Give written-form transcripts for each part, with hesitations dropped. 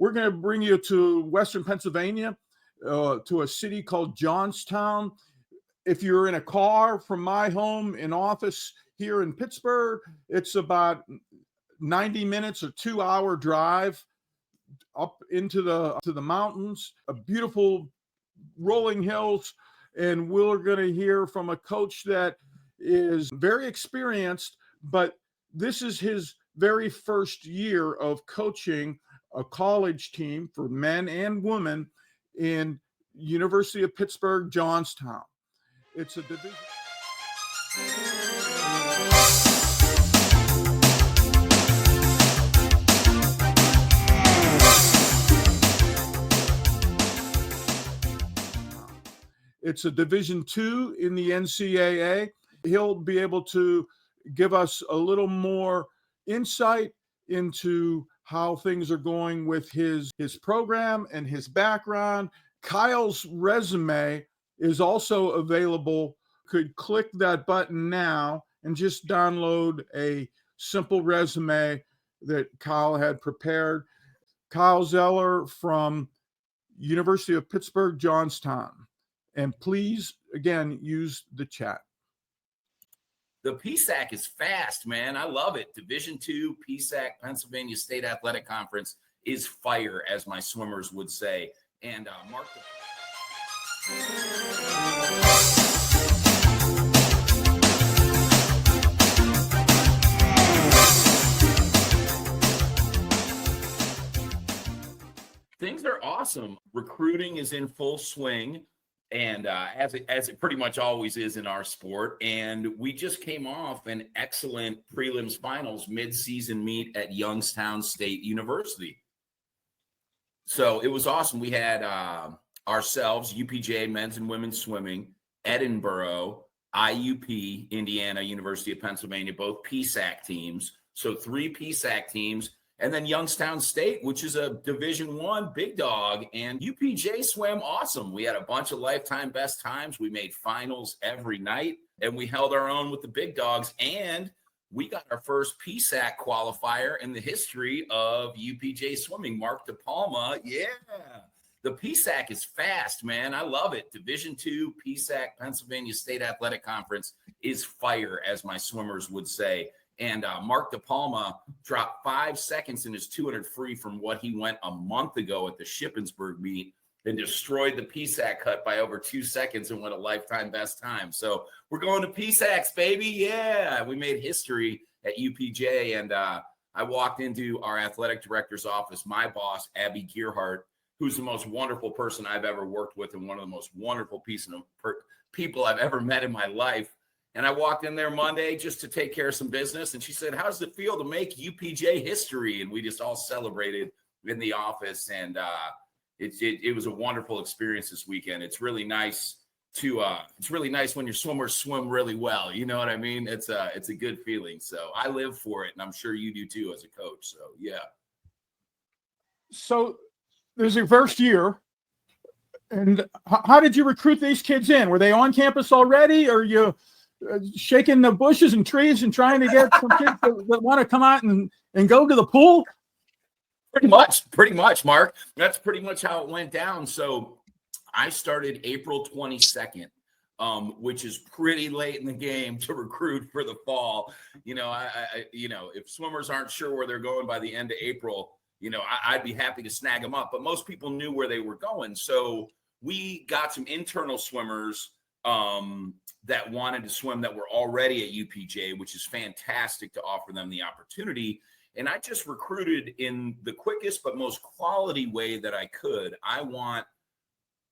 we're going to bring you to Western Pennsylvania, to a city called Johnstown. If you're in a car from my home and office here in Pittsburgh, it's about 90 minutes, a 2-hour drive up into the mountains, a beautiful rolling hills. And we're going to hear from a coach that is very experienced, but this is his very first year of coaching a college team for men and women in University of Pittsburgh, Johnstown. It's a division. It's a Division II in the NCAA. He'll be able to give us a little more insight into how things are going with his program and his background. Kile's resume is also available. Could click that button now and just download a simple resume that Kile had prepared. Kile Zeller from University of Pittsburgh, Johnstown. And please, again, use the chat. The PSAC is fast, man. I love it. Division II, PSAC, Pennsylvania State Athletic Conference is fire, as my swimmers would say. And mark the... Things are awesome. Recruiting is in full swing. And as it pretty much always is in our sport. And we just came off an excellent prelims finals mid-season meet at Youngstown State University. So it was awesome. We had ourselves, UPJ, men's and women's swimming, Edinburgh, IUP, Indiana, University of Pennsylvania, both PSAC teams. So 3 PSAC teams. And then Youngstown State, which is a Division I big dog, and UPJ swam awesome. We had a bunch of lifetime best times. We made finals every night, and we held our own with the big dogs. And we got our first PSAC qualifier in the history of UPJ swimming, Mark DePalma. Yeah, the PSAC is fast, man. I love it. Division II, PSAC, Pennsylvania State Athletic Conference is fire, as my swimmers would say. And Mark DePalma dropped 5 seconds in his 200 free from what he went a month ago at the Shippensburg meet and destroyed the PSAC cut by over 2 seconds and went a lifetime best time. So we're going to PSACs, baby. Yeah, we made history at UPJ. And I walked into our athletic director's office, my boss, Abby Gearhart, who's the most wonderful person I've ever worked with and one of the most wonderful people I've ever met in my life. And I walked in there Monday just to take care of some business. And she said, how does it feel to make UPJ history? And we just all celebrated in the office. And it was a wonderful experience this weekend. It's really nice when your swimmers swim really well. You know what I mean? It's a good feeling. So I live for it. And I'm sure you do too as a coach. So, yeah. So there's your first year. And how did you recruit these kids in? Were they on campus already? Or you shaking the bushes and trees and trying to get some kids that want to come out and go to the pool? Pretty much, Mark. That's pretty much how it went down. So I started April 22nd, which is pretty late in the game to recruit for the fall. You know, if swimmers aren't sure where they're going by the end of April, I'd be happy to snag them up. But most people knew where they were going. So we got some internal swimmers that wanted to swim that were already at UPJ, which is fantastic to offer them the opportunity. And I just recruited in the quickest but most quality way that I could. I want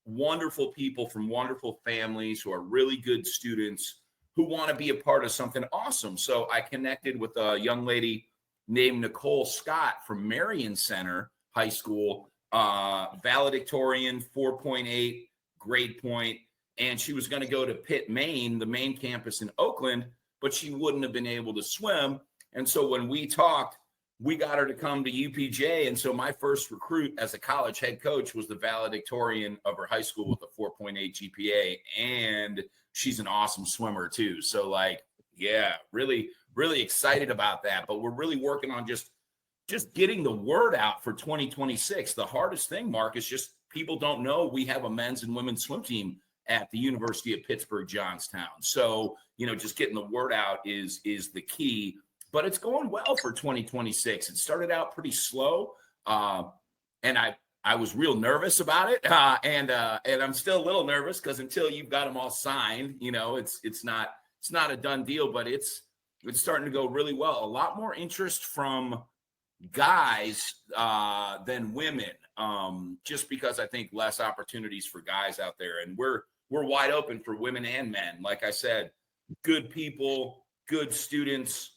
wonderful people from wonderful families who are really good students who want to be a part of something awesome. So I connected with a young lady named Nicole Scott from Marion Center High School, valedictorian, 4.8 grade point. And she was going to go to Pitt, Maine, the main campus in Oakland, but she wouldn't have been able to swim. And so when we talked, we got her to come to UPJ. And so my first recruit as a college head coach was the valedictorian of her high school with a 4.8 GPA. And she's an awesome swimmer too. So really, really excited about that. But we're really working on just just getting the word out for 2026. The hardest thing, Mark, is just people don't know we have a men's and women's swim team at the University of Pittsburgh, Johnstown. So, just getting the word out is the key, but it's going well for 2026. It started out pretty slow. And I was real nervous about it. And I'm still a little nervous because until you've got them all signed, it's not a done deal, but it's starting to go really well. A lot more interest from guys than women, just because I think less opportunities for guys out there, and we're wide open for women and men. Like I said, good people, good students.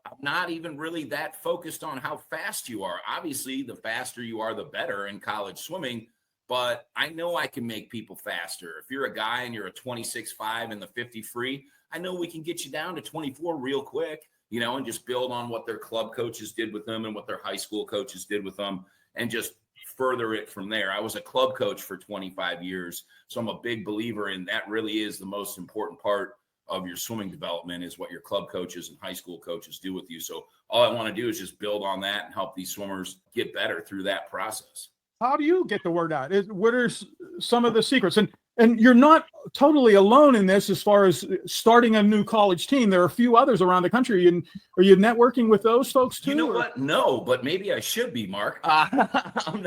I'm not even really that focused on how fast you are. Obviously, the faster you are, the better in college swimming, but I know I can make people faster. If you're a guy and you're a 26.5 in the 50 free, I know we can get you down to 24 real quick, and just build on what their club coaches did with them and what their high school coaches did with them and just further it from there. I was a club coach for 25 years, so I'm a big believer in that. Really is the most important part of your swimming development is what your club coaches and high school coaches do with you. So all I want to do is just build on that and help these swimmers get better through that process. How do you get the word out? What are some of the secrets? And you're not totally alone in this as far as starting a new college team. There are a few others around the country. And are you networking with those folks too? You know what? No, but maybe I should be, Mark. I'm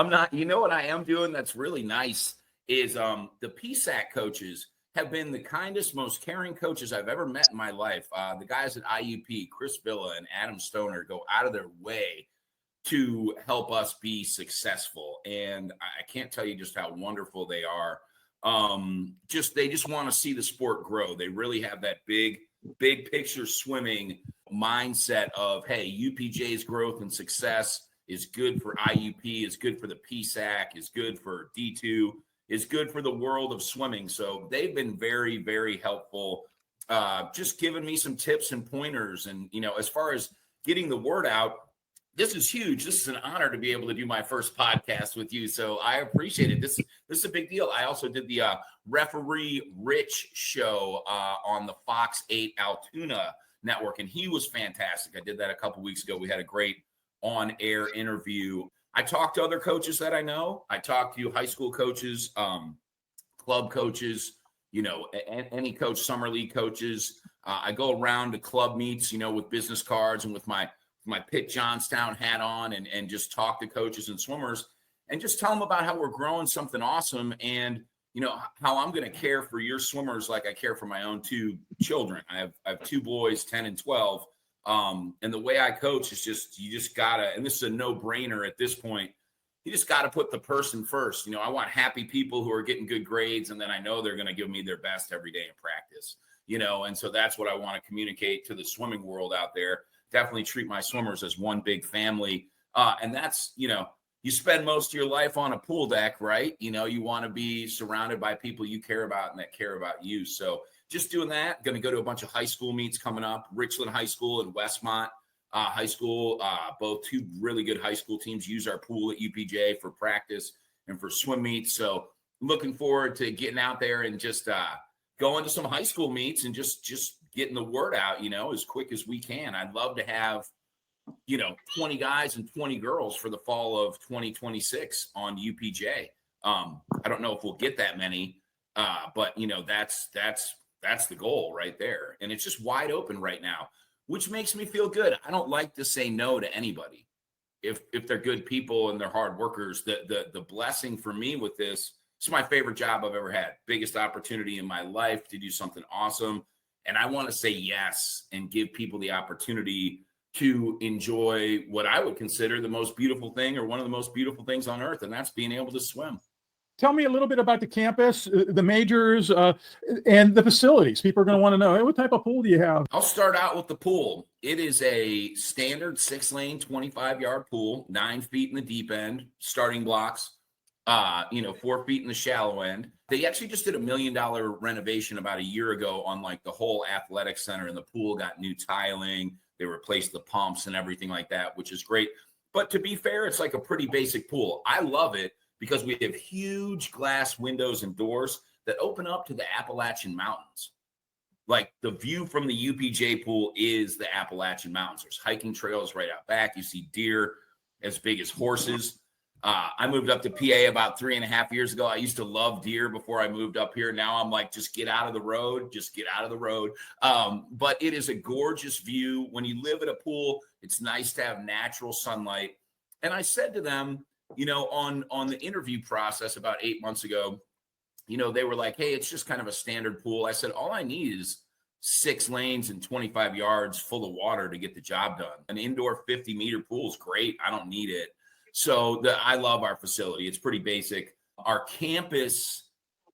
not. You know what I am doing that's really nice is the PSAC coaches have been the kindest, most caring coaches I've ever met in my life. The guys at IUP, Chris Villa and Adam Stoner, go out of their way to help us be successful. And I can't tell you just how wonderful they are. They just want to see the sport grow. They really have that big picture swimming mindset of, hey, UPJ's growth and success is good for IUP, is good for the PSAC, is good for D2, is good for the world of swimming. So they've been very, very helpful, just giving me some tips and pointers. And, as far as getting the word out, this is huge. This is an honor to be able to do my first podcast with you. So I appreciate it. This is a big deal. I also did the Referee Rich show on the Fox 8 Altoona network, and he was fantastic. I did that a couple weeks ago. We had a great on-air interview. I talked to other coaches that I know. I talked to high school coaches, club coaches, any coach, summer league coaches. I go around to club meets, with business cards and with my Pitt Johnstown hat on and just talk to coaches and swimmers and just tell them about how we're growing something awesome and, how I'm going to care for your swimmers like I care for my own two children. I have two boys, 10 and 12. And the way I coach is you just gotta, and this is a no-brainer at this point, you just got to put the person first. I want happy people who are getting good grades, and then I know they're going to give me their best every day in practice, and so that's what I want to communicate to the swimming world out there. Definitely treat my swimmers as one big family. And that's, you spend most of your life on a pool deck, right? You want to be surrounded by people you care about and that care about you. So just doing that. Going to go to a bunch of high school meets coming up. Richland High School and Westmont High School, both two really good high school teams use our pool at UPJ for practice and for swim meets. So looking forward to getting out there and just going to some high school meets and just getting the word out, as quick as we can. I'd love to have, 20 guys and 20 girls for the fall of 2026 on UPJ. I don't know if we'll get that many, but that's the goal right there. And it's just wide open right now, which makes me feel good. I don't like to say no to anybody if they're good people and they're hard workers. The blessing for me with this is my favorite job I've ever had. Biggest opportunity in my life to do something awesome. And I want to say yes and give people the opportunity to enjoy what I would consider the most beautiful thing or one of the most beautiful things on earth. And that's being able to swim. Tell me a little bit about the campus, the majors, and the facilities. People are going to want to know, hey, what type of pool do you have? I'll start out with the pool. It is a standard 6-lane, 25-yard pool, 9 feet in the deep end, starting blocks, 4 feet in the shallow end. They actually just did $1 million renovation about a year ago on like the whole athletic center, and the pool got new tiling. They replaced the pumps and everything like that, which is great. But to be fair, it's like a pretty basic pool. I love it because we have huge glass windows and doors that open up to the Appalachian Mountains. like the view from the UPJ pool is the Appalachian Mountains. There's hiking trails right out back. You see deer as big as horses. I moved up to PA about 3.5 years ago. I used to love deer before I moved up here. Now I'm like, just get out of the road, just get out of the road. But it is a gorgeous view. When you live at a pool, it's nice to have natural sunlight. And I said to them, you know, on the interview process about 8 months ago, you know, they were like, hey, it's just kind of a standard pool. I said, all I need is 6 lanes and 25 yards full of water to get the job done. An indoor 50-meter pool is great. I don't need it. So I love our facility. It's pretty basic. Our campus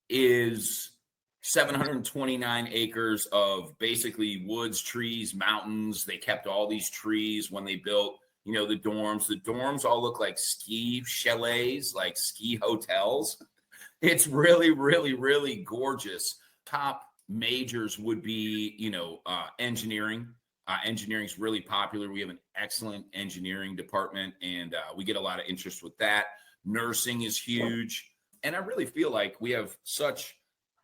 is 729 acres of basically woods, trees, mountains. They kept all these trees when they built, you know, the dorms. The dorms all look like ski chalets, like ski hotels. It's really, really, really gorgeous. Top majors would be, you know, engineering. Engineering is really popular. We have an excellent engineering department, and we get a lot of interest with that. Nursing is huge. And I really feel like we have such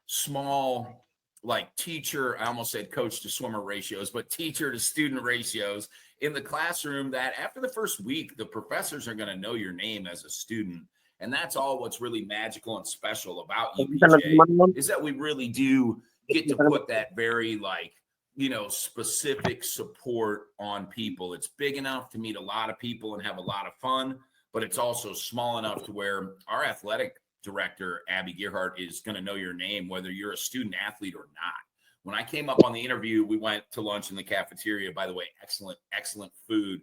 small, like teacher, I almost said coach to swimmer ratios, but teacher to student ratios in the classroom that after the first week, the professors are going to know your name as a student. And that's all what's really magical and special about UPJ is that we really do get to put that very, like, you know, specific support on people. It's big enough to meet a lot of people and have a lot of fun, but it's also small enough to where our athletic director, Abby Gearhart, is going to know your name, whether you're a student athlete or not. When I came up on the interview, we went to lunch in the cafeteria. By the way, excellent, excellent food.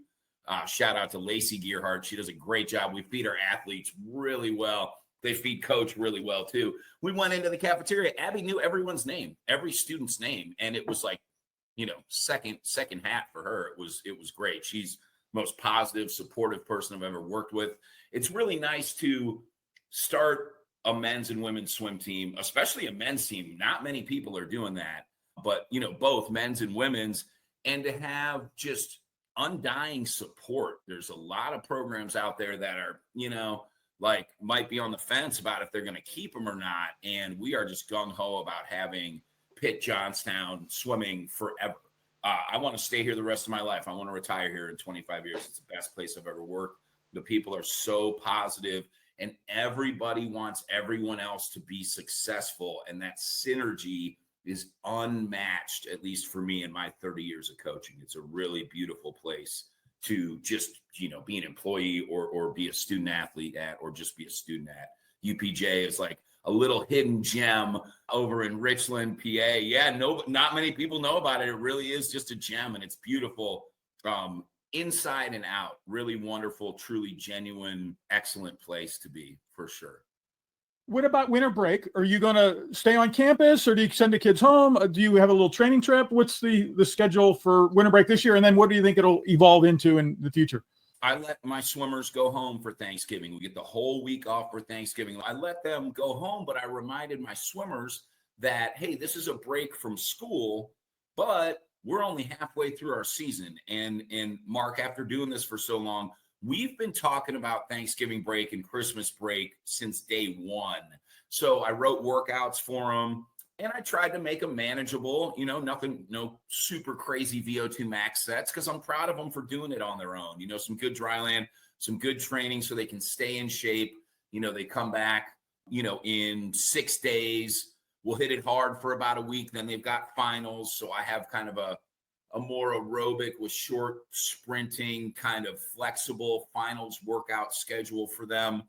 Shout out to Lacey Gearhart. She does a great job. We feed our athletes really well. They feed coach really well too. We went into the cafeteria. Abby knew everyone's name, every student's name. And it was like, you know, second hat for her. It was great. She's the most positive, supportive person I've ever worked with. It's really nice to start a men's and women's swim team, especially a men's team. Not many people are doing that, but, you know, both men's and women's, and to have just undying support. There's a lot of programs out there that are, you know, like might be on the fence about if they're going to keep them or not. And we are just gung-ho about having Pitt Johnstown swimming forever. I want to stay here the rest of my life. I want to retire here in 25 years. It's the best place I've ever worked. The people are so positive, and everybody wants everyone else to be successful. And that synergy is unmatched, at least for me in my 30 years of coaching. It's a really beautiful place to just, you know, be an employee or be a student athlete at, or just be a student at. UPJ is like a little hidden gem over in Richland, PA. Yeah, not many people know about it. It really is just a gem, and it's beautiful inside and out. Really wonderful, truly genuine, excellent place to be, for sure. What about winter break? Are you going to stay on campus, or do you send the kids home? Do you have a little training trip? What's the schedule for winter break this year? And then what do you think it'll evolve into in the future? I let my swimmers go home for Thanksgiving. We get the whole week off for Thanksgiving. I let them go home, but I reminded my swimmers that, hey, this is a break from school, but we're only halfway through our season. And Mark, after doing this for so long, we've been talking about Thanksgiving break and Christmas break since day one. So I wrote workouts for them, and I tried to make them manageable, you know, no super crazy VO2 max sets, because I'm proud of them for doing it on their own. You know, some good dry land, some good training so they can stay in shape. You know, they come back, you know, in 6 days. We'll hit it hard for about a week. Then they've got finals. So I have kind of a more aerobic with short sprinting, kind of flexible finals workout schedule for them.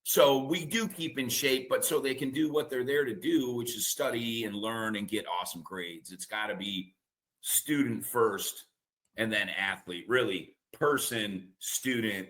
So we do keep in shape, but so they can do what they're there to do, which is study and learn and get awesome grades. It's got to be student first and then athlete, really person, student,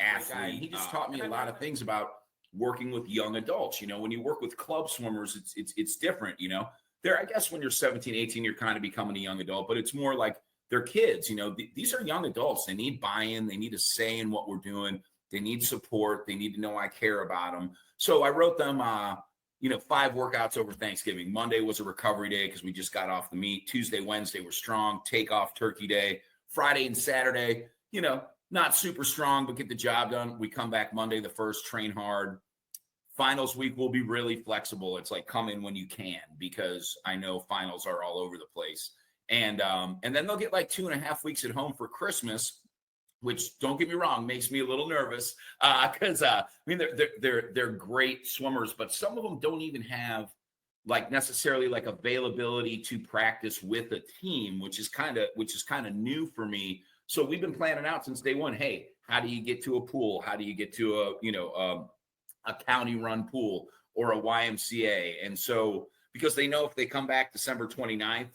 athlete. He just taught me a lot of things about working with young adults. You know, when you work with club swimmers, it's different, you know. I guess when you're 17, 18, you're kind of becoming a young adult, but it's more like they're kids. You know, these are young adults. They need buy-in. They need a say in what we're doing. They need support. They need to know I care about them. So I wrote them, 5 workouts over Thanksgiving. Monday was a recovery day because we just got off the meet. Tuesday, Wednesday were strong. Take off turkey day. Friday and Saturday, you know, not super strong, but get the job done. We come back Monday the 1st, train hard. finals week will be really flexible. It's like come in when you can, because I know finals are all over the place. And then they'll get like 2.5 weeks at home for Christmas, which, don't get me wrong, makes me a little nervous because I mean they're great swimmers, but some of them don't even have like necessarily like availability to practice with a team, which is kind of new for me. So we've been planning out since day one. Hey, how do you get to a pool? How do you get to a county run pool or a YMCA? And so, because they know if they come back December 29th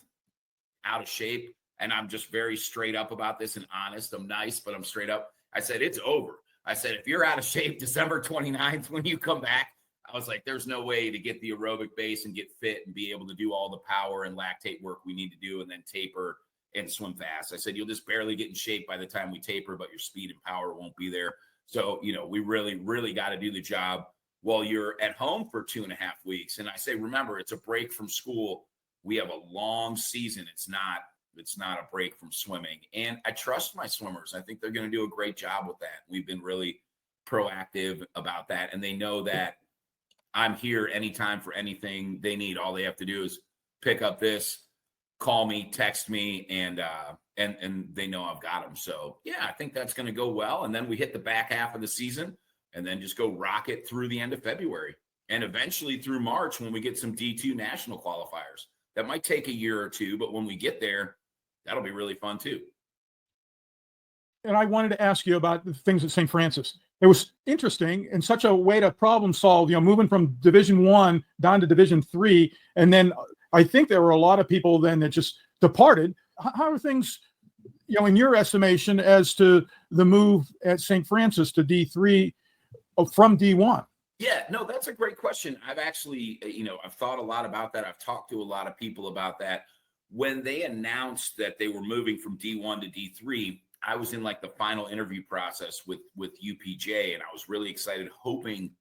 out of shape, and I'm just very straight up about this and honest, I'm nice, but I'm straight up. I said, it's over. I said, if you're out of shape December 29th, when you come back, I was like, there's no way to get the aerobic base and get fit and be able to do all the power and lactate work we need to do and then taper and swim fast. I said, you'll just barely get in shape by the time we taper, but your speed and power won't be there. So, we really, really got to do the job while you're at home for 2.5 weeks. And I say, remember, it's a break from school. We have a long season. It's not a break from swimming. And I trust my swimmers. I think they're going to do a great job with that. We've been really proactive about that. And they know that I'm here anytime for anything they need. All they have to do is pick up this, call me, text me, and they know I've got them. So yeah, I think that's going to go well. And then we hit the back half of the season and then just go rocket through the end of February and eventually through March when we get some D2 national qualifiers. That might take a year or two, but when we get there, that'll be really fun too. And I wanted to ask you about the things at St. Francis. It was interesting and such a way to problem solve, moving from Division I down to Division III. And then I think there were a lot of people then that just departed. How are things, in your estimation, as to the move at St. Francis to D3 from D1? Yeah, no, that's a great question. I've actually, I've thought a lot about that. I've talked to a lot of people about that. When they announced that they were moving from D1 to D3, I was in like the final interview process with UPJ, and I was really excited, hoping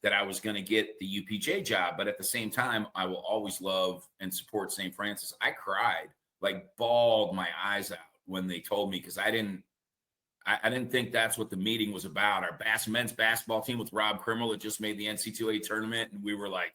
that I was going to get the UPJ job. But at the same time, I will always love and support St. Francis. I cried, like bawled my eyes out when they told me, because I didn't think that's what the meeting was about. Our men's basketball team with Rob Krimmel had just made the NCAA tournament, and we were like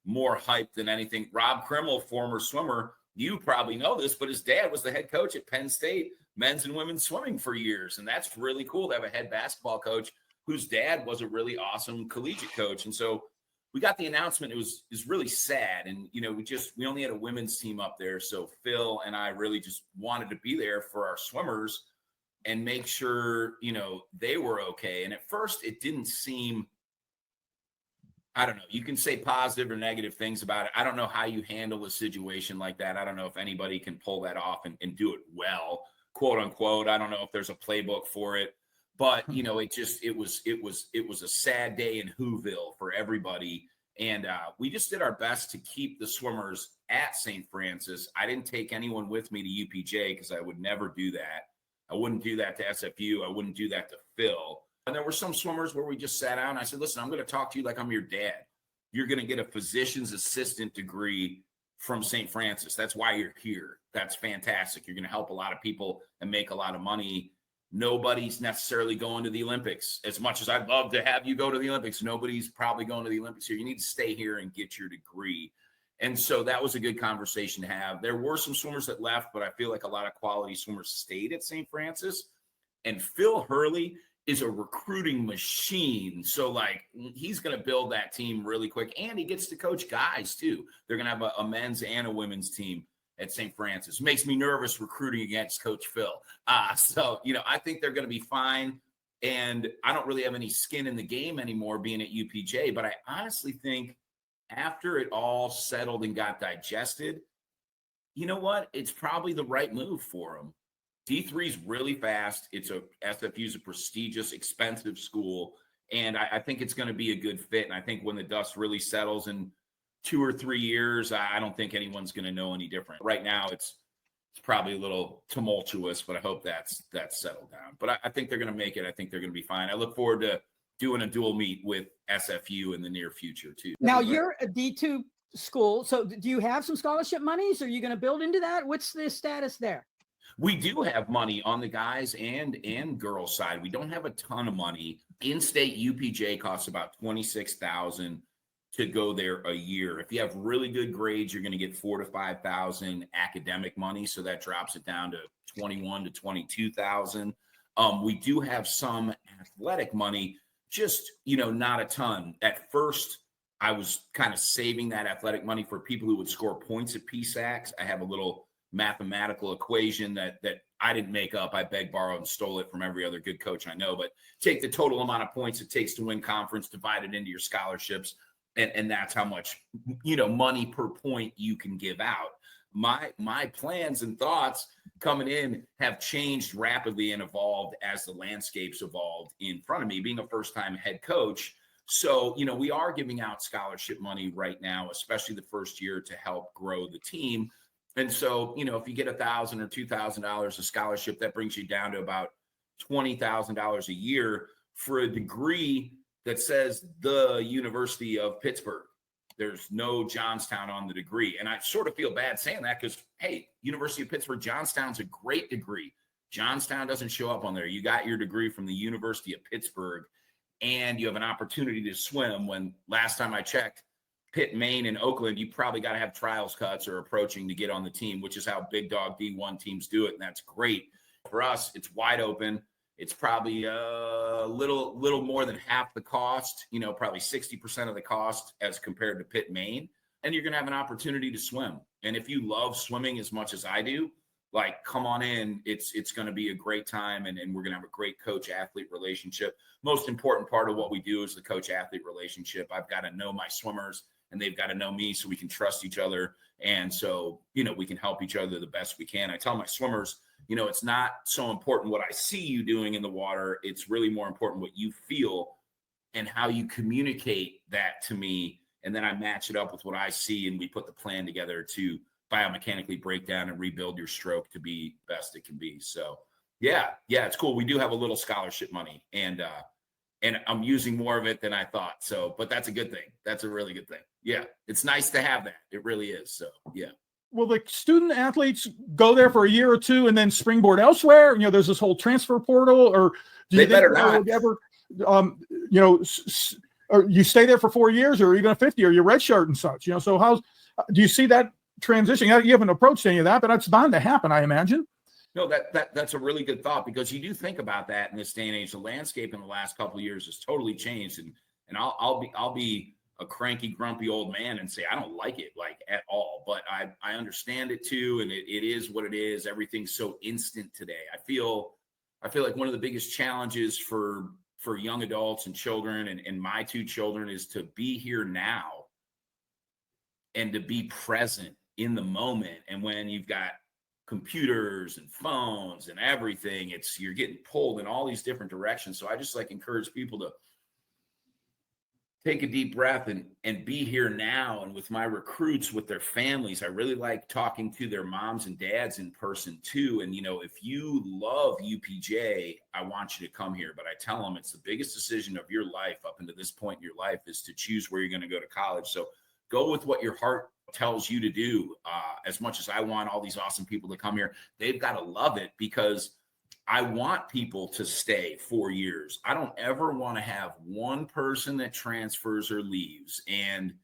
more hyped than anything. Rob Krimmel, former swimmer, you probably know this, but his dad was the head coach at Penn State men's and women's swimming for years. And that's really cool to have a head basketball coach whose dad was a really awesome collegiate coach. And so we got the announcement. It was really sad. And, we only had a women's team up there. So Phil and I really just wanted to be there for our swimmers and make sure, they were okay. And at first it didn't seem, I don't know, you can say positive or negative things about it. I don't know how you handle a situation like that. I don't know if anybody can pull that off and do it well, quote unquote. I don't know if there's a playbook for it, but it was a sad day in Whoville for everybody. And we just did our best to keep the swimmers at St. Francis. I didn't take anyone with me to UPJ because I would never do that. I wouldn't do that to SFU. I wouldn't do that to Phil. And there were some swimmers where we just sat down and I said, listen, I'm going to talk to you like I'm your dad. You're going to get a physician's assistant degree from St. Francis. That's why you're here. That's fantastic. You're going to help a lot of people and make a lot of money. Nobody's necessarily going to the Olympics. As much as I'd love to have you go to the Olympics, nobody's probably going to the Olympics here. You need to stay here and get your degree. And so that was a good conversation to have. There were some swimmers that left, but I feel like a lot of quality swimmers stayed at St. Francis. And Phil Hurley is a recruiting machine. So like he's going to build that team really quick. And he gets to coach guys too. They're going to have a men's and a women's team at St. Francis. Makes me nervous recruiting against Coach Phil. So, I think they're going to be fine. And I don't really have any skin in the game anymore being at UPJ, but I honestly think after it all settled and got digested, you know what? It's probably the right move for them. D3 is really fast. SFU is a prestigious, expensive school. And I think it's going to be a good fit. And I think when the dust really settles in 2 or 3 years, I don't think anyone's going to know any different. Right now, it's probably a little tumultuous, but I hope that's settled down. But I think they're going to make it. I think they're going to be fine. I look forward to doing a dual meet with SFU in the near future too. Now you're a D2 school. So do you have some scholarship monies? Are you going to build into that? What's the status there? We do have money on the guys and girls side. We don't have a ton of money. In-state UPJ costs about $26,000 to go there a year. If you have really good grades, you're going to get $4,000 to $5,000 academic money, so that drops it down to $21,000 to $22,000. We do have some athletic money, just not a ton. At first, I was kind of saving that athletic money for people who would score points at PSACs. I have a little mathematical equation that I didn't make up. I begged, borrowed, and stole it from every other good coach I know. But take the total amount of points it takes to win conference, divide it into your scholarships, and that's how much money per point you can give out. My plans and thoughts coming in have changed rapidly and evolved as the landscapes evolved in front of me, being a first-time head coach. So, we are giving out scholarship money right now, especially the first year, to help grow the team. And so, if you get $1,000 or $2,000 of scholarship, that brings you down to about $20,000 a year for a degree that says the University of Pittsburgh. There's no Johnstown on the degree. And I sort of feel bad saying that because, hey, University of Pittsburgh, Johnstown's a great degree. Johnstown doesn't show up on there. You got your degree from the University of Pittsburgh, and you have an opportunity to swim when last time I checked, Pitt, Maine, and Oakland, you probably got to have trials cuts or approaching to get on the team, which is how big dog D1 teams do it. And that's great. For us, it's wide open. It's probably a little more than half the cost, probably 60% of the cost as compared to Pitt, Maine. And you're going to have an opportunity to swim. And if you love swimming as much as I do, come on in. It's going to be a great time. And we're going to have a great coach-athlete relationship. Most important part of what we do is the coach-athlete relationship. I've got to know my swimmers, and they've got to know me so we can trust each other. And so, we can help each other the best we can. I tell my swimmers, it's not so important what I see you doing in the water. It's really more important what you feel and how you communicate that to me. And then I match it up with what I see, and we put the plan together to biomechanically break down and rebuild your stroke to be best it can be. So yeah, it's cool. We do have a little scholarship money, and I'm using more of it than I thought. So, but that's a good thing. That's a really good thing. Yeah. It's nice to have that. It really is. So, yeah. Will the student athletes go there for a year or two and then springboard elsewhere? There's this whole transfer portal, or do you better not ever, or you stay there for 4 years or even a 50 or your red shirt and such, so do you see that transition? You haven't approached any of that, but that's bound to happen, I imagine. No, that's a really good thought, because you do think about that in this day and age. The landscape in the last couple of years has totally changed, and I'll be a cranky, grumpy old man and say I don't like it at all, but I understand it too, and it is what it is. Everything's so instant today. I feel like one of the biggest challenges for young adults and children, and my two children, is to be here now and to be present in the moment. And when you've got computers and phones and everything, you're getting pulled in all these different directions. So I just encourage people to take a deep breath and be here now. And with my recruits, with their families, I really like talking to their moms and dads in person too. And if you love UPJ, I want you to come here. But I tell them it's the biggest decision of your life up until this point in your life is to choose where you're going to go to college. So go with what your heart tells you to do. As much as I want all these awesome people to come here, they've got to love it, because I want people to stay 4 years. I don't ever want to have one person that transfers or leaves. And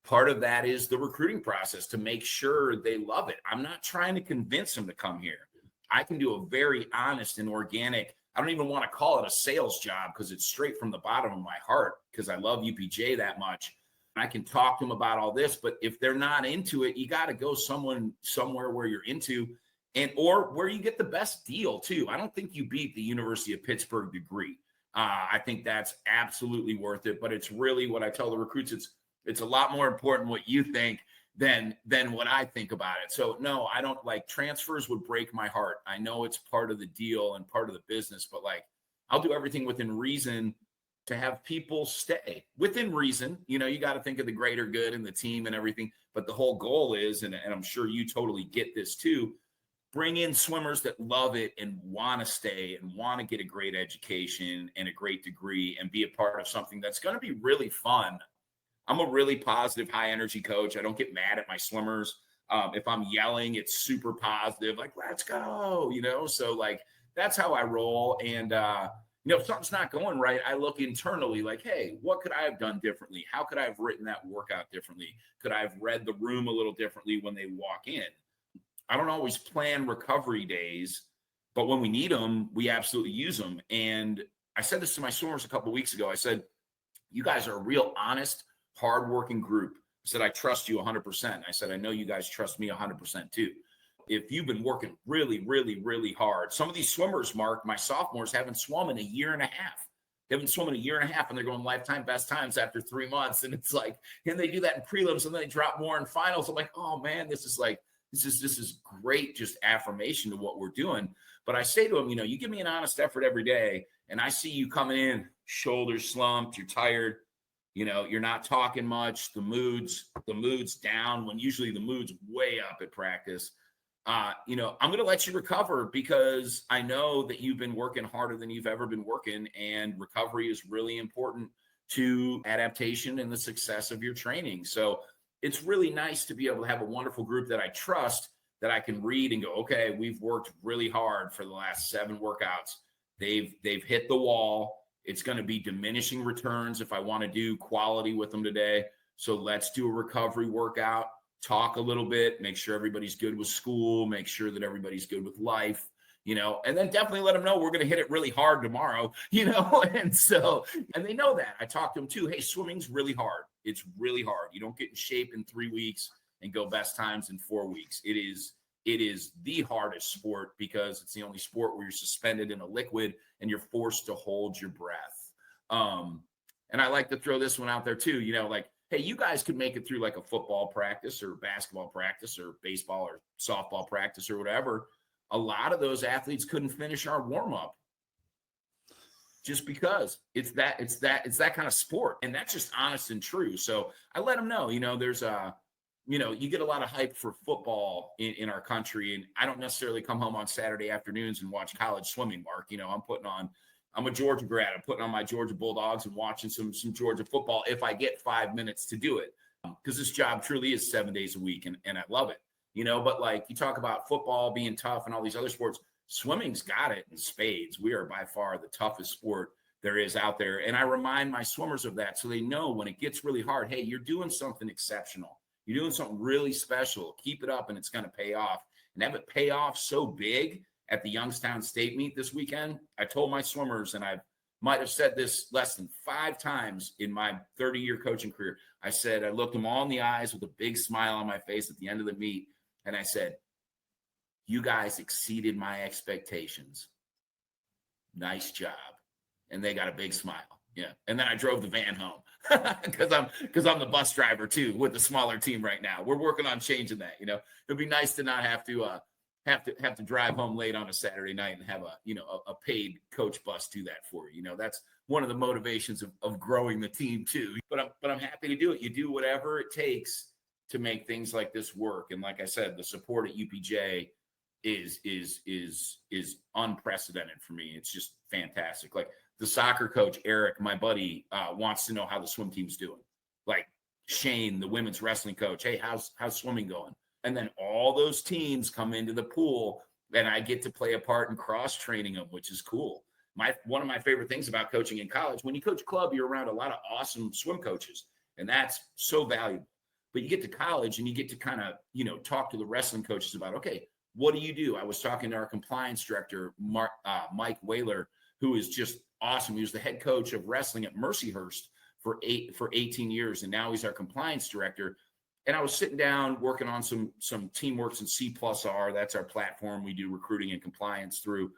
part of that is the recruiting process to make sure they love it. I'm not trying to convince them to come here. I can do a very honest and organic, I don't even want to call it a sales job, because it's straight from the bottom of my heart, because I love UPJ that much. I can talk to them about all this, but if they're not into it, you got to go somewhere where you're into, or where you get the best deal too. I don't think you beat the University of Pittsburgh degree. I think that's absolutely worth it, but it's really what I tell the recruits. It's a lot more important what you think than what I think about it. So no, I don't transfers would break my heart. I know it's part of the deal and part of the business, but I'll do everything within reason to have people stay within reason. You got to think of the greater good and the team and everything. But the whole goal is, and I'm sure you totally get this too, bring in swimmers that love it and want to stay and want to get a great education and a great degree and be a part of something that's going to be really fun. I'm a really positive, high energy coach. I don't get mad at my swimmers. If I'm yelling, it's super positive, like, let's go, So like, that's how I roll. And, if something's not going right, I look internally like, hey, what could I have done differently? How could I have written that workout differently? Could I have read the room a little differently when they walk in? I don't always plan recovery days, but when we need them, we absolutely use them. And I said this to my swimmers a couple of weeks ago. I said, you guys are a real honest, hardworking group. I said, I trust you 100%. I said, I know you guys trust me 100% too. If you've been working really, really, really hard, some of these swimmers, Mark, my sophomores haven't swum in a year and a half. They haven't swum in a year and a half, and they're going lifetime best times after 3 months. And it's like, and they do that in prelims, and then they drop more in finals. I'm like, oh man, this is great, just affirmation to what we're doing. But I say to them, you give me an honest effort every day, and I see you coming in, shoulders slumped, you're tired, you're not talking much, the mood's down, when usually the mood's way up at practice. I'm going to let you recover because I know that you've been working harder than you've ever been working, and recovery is really important to adaptation and the success of your training. So it's really nice to be able to have a wonderful group that I trust, that I can read and go, okay, we've worked really hard for the last 7 workouts. They've hit the wall. It's going to be diminishing returns if I want to do quality with them today. So let's do a recovery workout, talk a little bit, make sure everybody's good with school, make sure that everybody's good with life, and then definitely let them know we're going to hit it really hard tomorrow, and they know that. I talk to them too. Hey, swimming's really hard. It's really hard. You don't get in shape in 3 weeks and go best times in 4 weeks. It is the hardest sport because it's the only sport where you're suspended in a liquid and you're forced to hold your breath. And I like to throw this one out there too, like, hey, you guys could make it through like a football practice or basketball practice or baseball or softball practice or whatever. A lot of those athletes couldn't finish our warm-up just because it's that kind of sport. And that's just honest and true. So I let them know, there's you get a lot of hype for football in our country. And I don't necessarily come home on Saturday afternoons and watch college swimming, Mark. I'm a Georgia grad. I'm putting on my Georgia Bulldogs and watching some Georgia football if I get 5 minutes to do it, because this job truly is 7 days a week, and I love it. But like you talk about football being tough and all these other sports, swimming's got it in spades. We are by far the toughest sport there is out there. And I remind my swimmers of that so they know when it gets really hard, hey, you're doing something exceptional. You're doing something really special. Keep it up and it's going to pay off. And have it pay off so big at the Youngstown State meet this weekend. I told my swimmers, and I might have said this less than 5 times in my 30-year coaching career. I said, I looked them all in the eyes with a big smile on my face at the end of the meet. And I said, you guys exceeded my expectations. Nice job. And they got a big smile. Yeah. And then I drove the van home because I'm the bus driver too with the smaller team right now. We're working on changing that. It'd be nice to not have to drive home late on a Saturday night and have a paid coach bus do that for you. That's one of the motivations of growing the team too. But I'm happy to do it. You do whatever it takes to make things like this work. And like I said, the support at UPJ is unprecedented for me. It's just fantastic. Like the soccer coach, Eric, my buddy, wants to know how the swim team's doing. Like Shane, the women's wrestling coach, hey, how's swimming going? And then all those teams come into the pool and I get to play a part in cross training them, which is cool. One of my favorite things about coaching in college, when you coach club, you're around a lot of awesome swim coaches, and that's so valuable. But you get to college and you get to kind of, talk to the wrestling coaches about, okay, what do you do? I was talking to our compliance director, Mike Whaler, who is just awesome. He was the head coach of wrestling at Mercyhurst for 18 years. And now he's our compliance director. And I was sitting down working on some Teamworks and C+R. That's our platform we do recruiting and compliance through.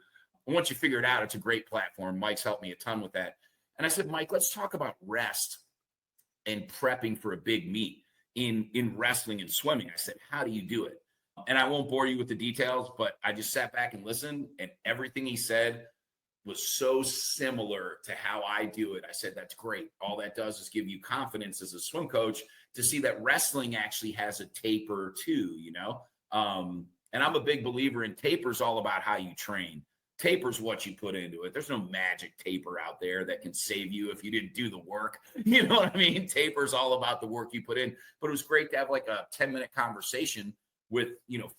And once you figure it out, it's a great platform. Mike's helped me a ton with that. And I said, Mike, let's talk about rest and prepping for a big meet in wrestling and swimming. I said, how do you do it? And I won't bore you with the details, but I just sat back and listened, and everything he said was so similar to how I do it. I said, that's great. All that does is give you confidence as a swim coach to see that wrestling actually has a taper too, and I'm a big believer in tapers, all about how you train. Taper's what you put into it. There's no magic taper out there that can save you if you didn't do the work. You know what I mean? Taper's all about the work you put in. But it was great to have like a 10-minute conversation with,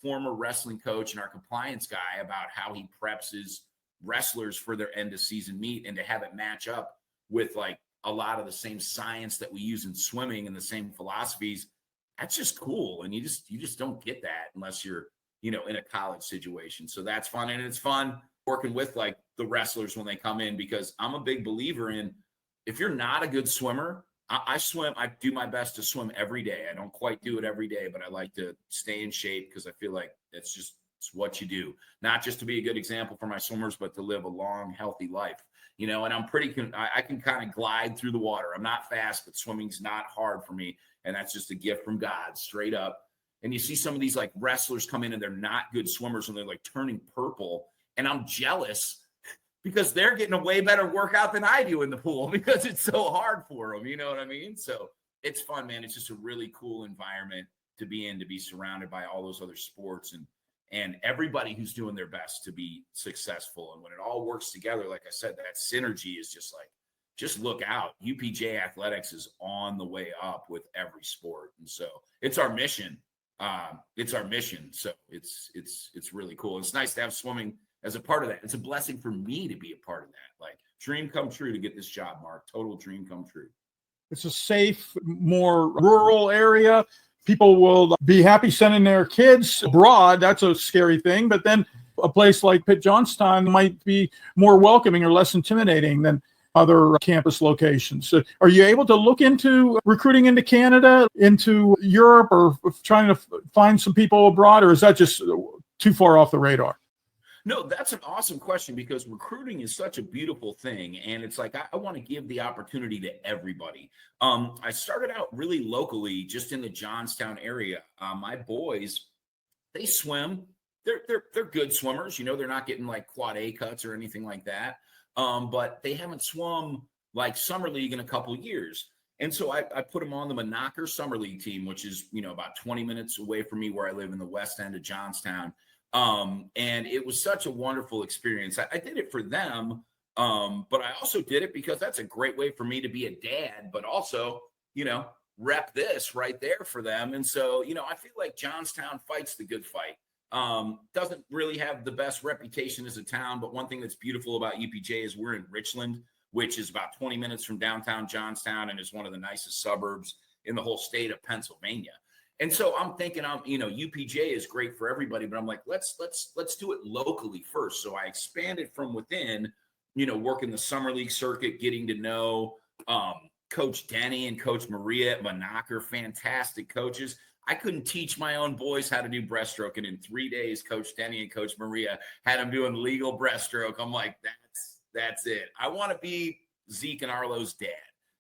former wrestling coach and our compliance guy about how he preps his wrestlers for their end of season meet, and to have it match up with like a lot of the same science that we use in swimming and the same philosophies. That's just cool. And you just don't get that unless you're, in a college situation. So that's fun. And it's fun working with like the wrestlers when they come in, because I'm a big believer in, if you're not a good swimmer, I swim. I do my best to swim every day. I don't quite do it every day, but I like to stay in shape because I feel like it's what you do, not just to be a good example for my swimmers, but to live a long, healthy life, and I'm I can kind of glide through the water. I'm not fast, but swimming's not hard for me. And that's just a gift from God, straight up. And you see some of these like wrestlers come in and they're not good swimmers and they're like turning purple. And I'm jealous because they're getting a way better workout than I do in the pool because it's so hard for them. You know what I mean? So it's fun, man. It's just a really cool environment to be in, to be surrounded by all those other sports and everybody who's doing their best to be successful. And when it all works together, like I said, that synergy is just look out. UPJ athletics is on the way up with every sport. And so it's our mission. So it's really cool. It's nice to have swimming as a part of that. It's a blessing for me to be a part of that. Like, dream come true to get this job, Mark. Total dream come true. It's a safe, more rural area. People will be happy sending their kids abroad. That's a scary thing. But then a place like Pitt Johnstown might be more welcoming or less intimidating than other campus locations. So are you able to look into recruiting into Canada, into Europe, or trying to find some people abroad, or is that just too far off the radar? No, that's an awesome question, because recruiting is such a beautiful thing. And it's like, I want to give the opportunity to everybody. I started out really locally, just in the Johnstown area. My boys, they swim. They're good swimmers. They're not getting like quad A cuts or anything like that. But they haven't swum like summer league in a couple of years. And so I put them on the Monaco summer league team, which is, about 20 minutes away from me where I live in the west end of Johnstown. And it was such a wonderful experience. I did it for them. But I also did it because that's a great way for me to be a dad, but also, rep this right there for them. And so, I feel like Johnstown fights the good fight. Doesn't really have the best reputation as a town, but one thing that's beautiful about UPJ is we're in Richland, which is about 20 minutes from downtown Johnstown and is one of the nicest suburbs in the whole state of Pennsylvania. And so I'm thinking, UPJ is great for everybody, but I'm like, let's do it locally first. So I expanded from within, working the summer league circuit, getting to know Coach Denny and Coach Maria at Monaco, fantastic coaches. I couldn't teach my own boys how to do breaststroke. And in 3 days, Coach Denny and Coach Maria had them doing legal breaststroke. I'm like, that's it. I want to be Zeke and Arlo's dad.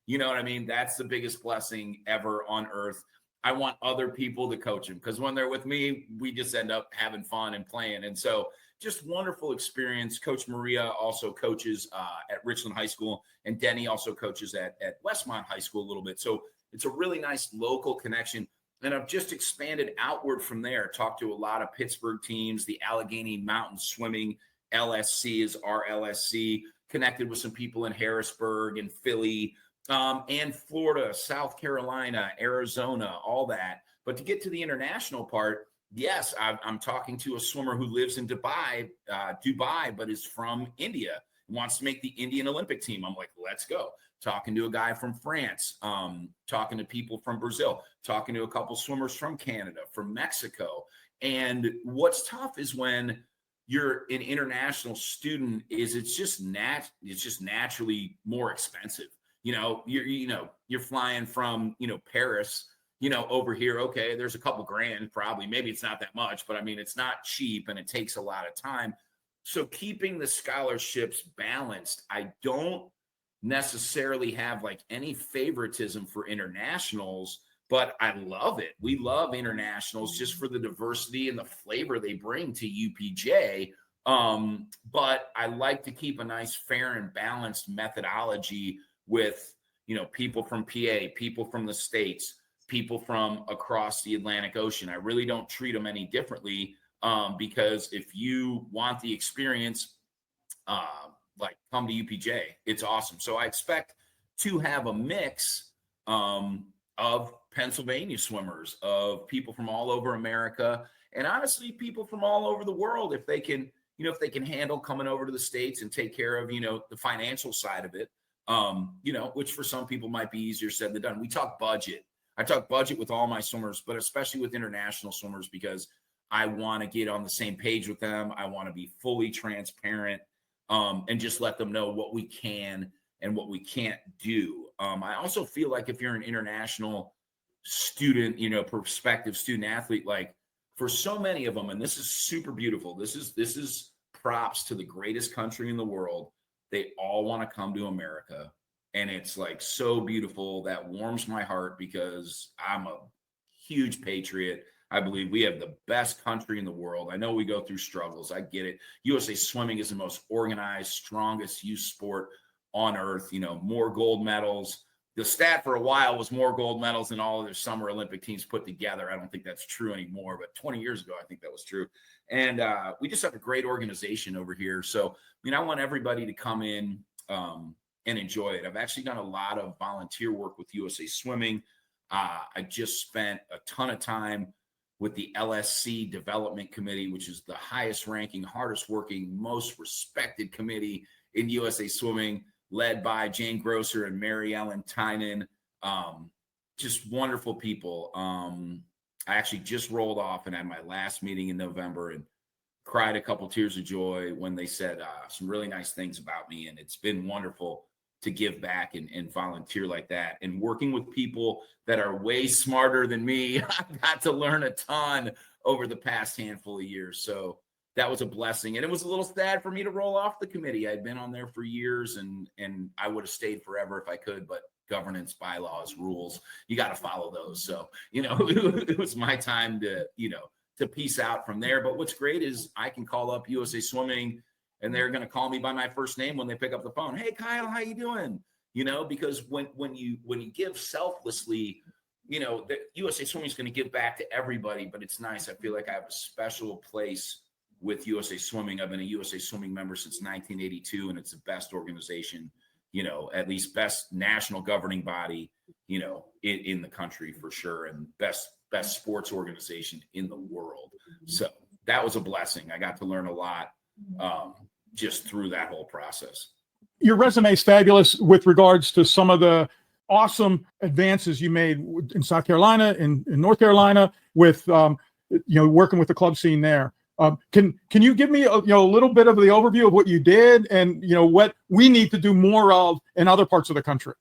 You know what I mean? That's the biggest blessing ever on earth. I want other people to coach them, because when they're with me, we just end up having fun and playing. And so just wonderful experience. Coach Maria also coaches at Richland High School, and Denny also coaches at Westmont High School a little bit. So it's a really nice local connection. And I've just expanded outward from there, talked to a lot of Pittsburgh teams. The Allegheny Mountain Swimming LSC is our LSC, connected with some people in Harrisburg and Philly, and Florida, South Carolina, Arizona, all that. But to get to the international part, yes, I'm talking to a swimmer who lives in Dubai, but is from India, wants to make the Indian Olympic team. I'm like, let's go. Talking to a guy from France, talking to people from Brazil, talking to a couple swimmers from Canada, from Mexico. And what's tough is when you're an international student, is it's just naturally more expensive. You're flying from, Paris, over here. Okay, there's a couple grand, probably, maybe it's not that much, but I mean, it's not cheap and it takes a lot of time. So keeping the scholarships balanced, I don't necessarily have like any favoritism for internationals, but I love it. We love internationals just for the diversity and the flavor they bring to UPJ. But I like to keep a nice, fair and balanced methodology with, people from PA, people from the States, people from across the Atlantic Ocean. I really don't treat them any differently, because if you want the experience, come to UPJ. It's awesome. So I expect to have a mix of Pennsylvania swimmers, of people from all over America, and honestly, people from all over the world, if they can, if they can handle coming over to the States and take care of, the financial side of it, which for some people might be easier said than done. We talk budget. I talk budget with all my swimmers, but especially with international swimmers, because I want to get on the same page with them. I want to be fully transparent, and just let them know what we can and what we can't do. I also feel like if you're an international student, prospective student athlete, like for so many of them, and this is super beautiful. This is props to the greatest country in the world. They all want to come to America. And it's like so beautiful. That warms my heart because I'm a huge patriot. I believe we have the best country in the world. I know we go through struggles. I get it. USA Swimming is the most organized, strongest youth sport on earth. More gold medals. The stat for a while was more gold medals than all of their summer Olympic teams put together. I don't think that's true anymore, but 20 years ago, I think that was true. And we just have a great organization over here. So, I want everybody to come in and enjoy it. I've actually done a lot of volunteer work with USA Swimming. I just spent a ton of time with the LSC Development Committee, which is the highest ranking, hardest working, most respected committee in USA Swimming, led by Jane Grosser and Mary Ellen Tynan. Just wonderful people. I actually just rolled off and had my last meeting in November and cried a couple tears of joy when they said some really nice things about me. And it's been wonderful to give back and volunteer like that. And working with people that are way smarter than me, I got to learn a ton over the past handful of years. So that was a blessing. And it was a little sad for me to roll off the committee. I'd been on there for years and I would have stayed forever if I could, but governance, bylaws, rules, you got to follow those. So, it was my time to peace out from there. But what's great is I can call up USA Swimming and they're going to call me by my first name when they pick up the phone. Hey, Kyle, how you doing? Because when you give selflessly, the USA Swimming is going to give back to everybody, but it's nice. I feel like I have a special place with USA Swimming. I've been a USA Swimming member since 1982, and it's the best organization, at least best national governing body, in the country for sure, and best sports organization in the world. So that was a blessing. I got to learn a lot just through that whole process. Your resume is fabulous with regards to some of the awesome advances you made in South Carolina, in North Carolina, with working with the club scene there. Can you give me a little bit of the overview of what you did and what we need to do more of in other parts of the country?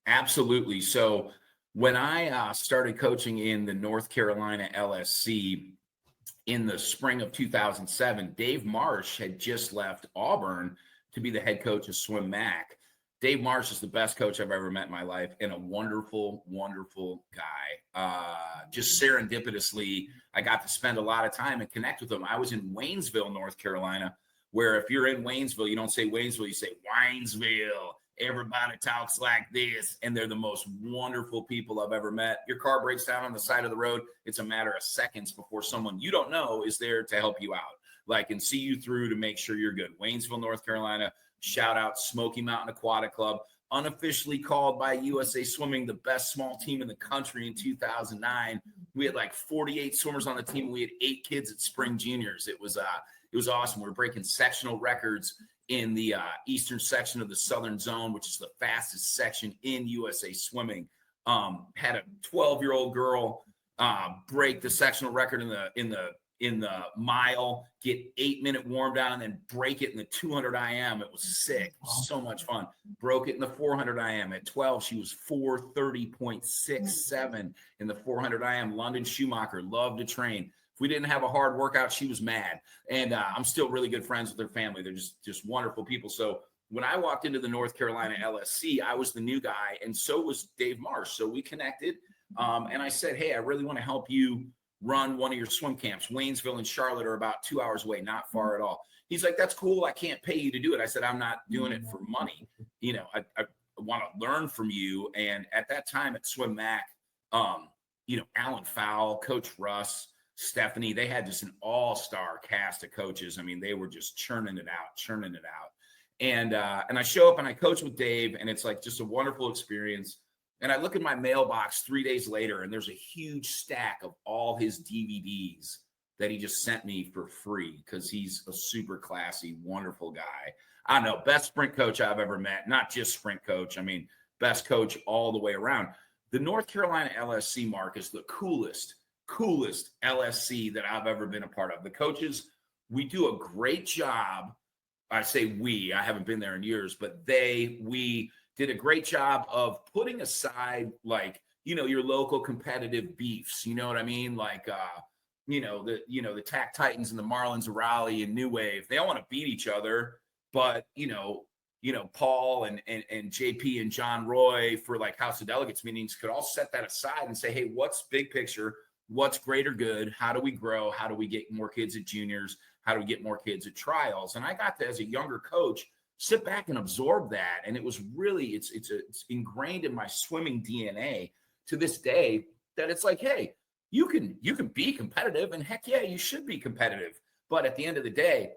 Absolutely. So when I started coaching in the North Carolina LSC in the spring of 2007, Dave Marsh had just left Auburn to be the head coach of Swim Mac. Dave Marsh is the best coach I've ever met in my life and a wonderful, wonderful guy. Just serendipitously, I got to spend a lot of time and connect with him. I was in Waynesville, North Carolina, where if you're in Waynesville, you don't say Waynesville, you say Waynesville. Everybody talks like this, and they're the most wonderful people I've ever met. Your car breaks down on the side of the road. It's a matter of seconds before someone you don't know is there to help you out, and see you through to make sure you're good. Waynesville, North Carolina, shout out Smoky Mountain Aquatic Club, unofficially called by USA Swimming the best small team in the country in 2009. We had 48 swimmers on the team. We had 8 kids at spring juniors. It was awesome. We were breaking sectional records in the eastern section of the Southern Zone, which is the fastest section in USA Swimming. Had a 12-year-old girl break the sectional record in the mile, get 8-minute warm down, and then break it in the 200 IM. It was sick. It was so much fun. Broke it in the 400 IM. At 12, she was 4:30.67 in the 400 IM. London Schumacher, loved to train. If we didn't have a hard workout, she was mad. And I'm still really good friends with their family. They're just wonderful people. So when I walked into the North Carolina LSC, I was the new guy, and so was Dave Marsh. So we connected, and I said, hey, I really want to help you run one of your swim camps. Waynesville and Charlotte are about 2 hours away, not far at all. He's like, that's cool. I can't pay you to do it. I said, I'm not doing it for money. I want to learn from you. And at that time at Swim Mac, Alan Fowle, Coach Russ, Stephanie, they had just an all-star cast of coaches. I mean, they were just churning it out. And I show up and I coach with Dave, and it's just a wonderful experience. And I look in my mailbox 3 days later, and there's a huge stack of all his DVDs that he just sent me for free because he's a super classy, wonderful guy. I don't know, best sprint coach I've ever met, not just sprint coach. I mean, best coach all the way around. The North Carolina LSC, Mark, is the coolest LSC that I've ever been a part of. The coaches, we do a great job. I say we, I haven't been there in years, but we did a great job of putting aside, like, your local competitive beefs. You know what I mean? Like, the TAC Titans and the Marlins of Raleigh and New Wave, they all want to beat each other, but, Paul and JP and John Roy for like House of Delegates meetings could all set that aside and say, hey, what's big picture? What's greater good? How do we grow? How do we get more kids at juniors? How do we get more kids at trials? And I got to, as a younger coach, sit back and absorb that. And it was really, it's ingrained in my swimming DNA to this day that it's like, hey, you can be competitive, and heck yeah, you should be competitive. But at the end of the day,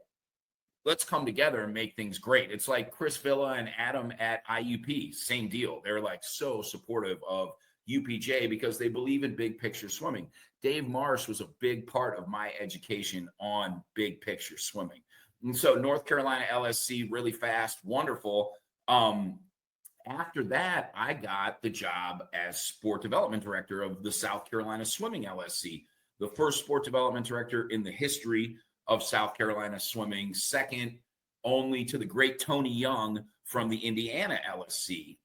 let's come together and make things great. It's like Chris Villa and Adam at IUP, same deal. They're like so supportive of UPJ because they believe in big picture swimming. Dave Marsh was a big part of my education on big picture swimming. And so North Carolina LSC, really fast, wonderful. After that, I got the job as sport development director of the South Carolina Swimming LSC, the first sport development director in the history of South Carolina swimming, second only to the great Tony Young from the Indiana LSC,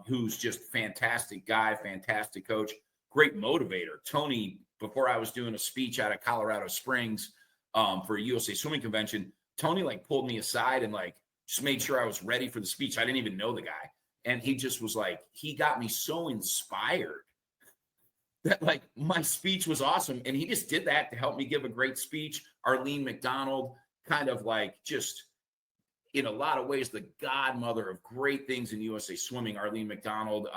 who's just fantastic guy, fantastic coach, great motivator. Tony, before I was doing a speech out of Colorado Springs for a USA Swimming Convention, Tony like pulled me aside and like just made sure I was ready for the speech. I didn't even know the guy. And he just was like, he got me so inspired that like my speech was awesome. And he just did that to help me give a great speech. Arlene McDonald, kind of like just in a lot of ways, the godmother of great things in USA Swimming. Arlene McDonald,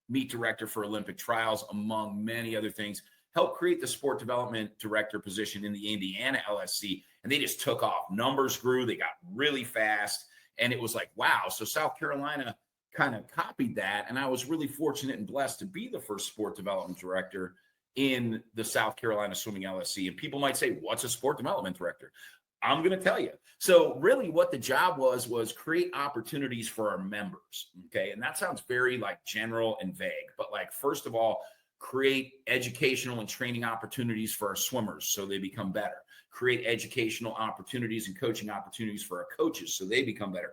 meet director for Olympic trials, among many other things, helped create the sport development director position in the Indiana LSC. And they just took off. Numbers grew. They got really fast. And it was like, wow. So South Carolina kind of copied that. And I was really fortunate and blessed to be the first sport development director in the South Carolina Swimming LSC. And people might say, what's a sport development director? I'm going to tell you. So really what the job was create opportunities for our members. Okay. And that sounds very like general and vague, but like, first of all, create educational and training opportunities for our swimmers so they become better. Create educational opportunities and coaching opportunities for our coaches so they become better.